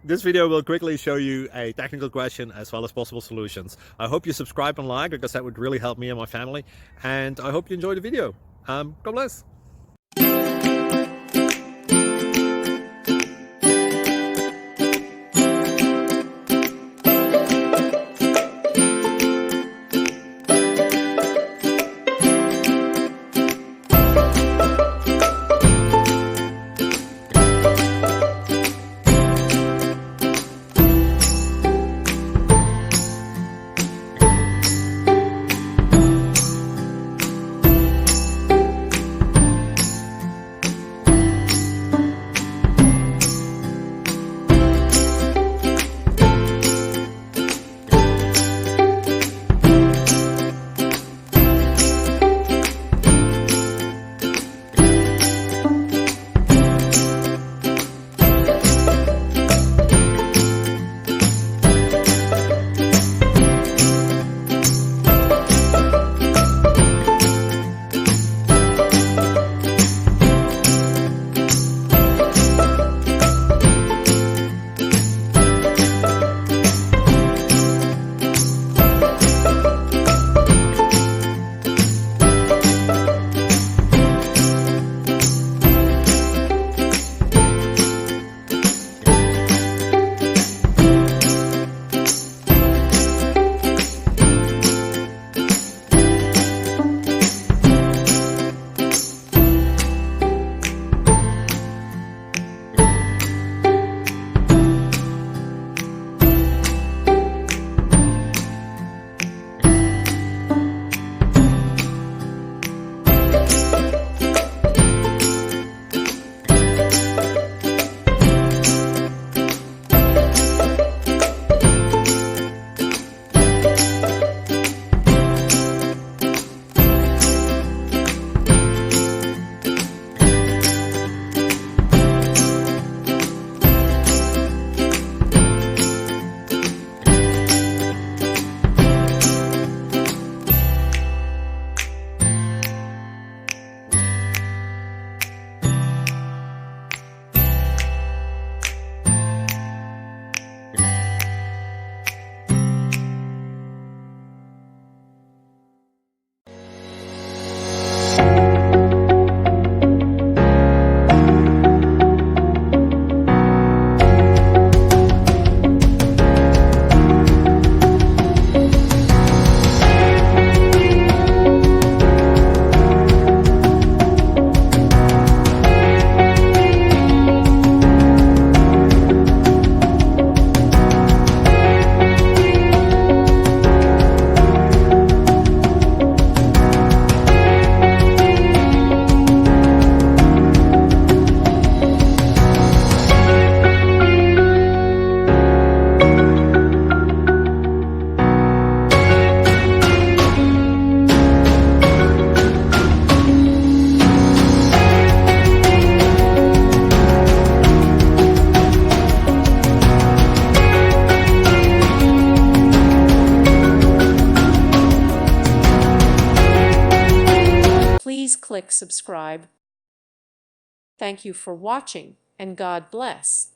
This video will quickly show you a technical question as well as possible solutions. I hope you subscribe and like, because that would really help me and my family. And I hope you enjoy the video. God bless. Please click subscribe. Thank you for watching, and God bless.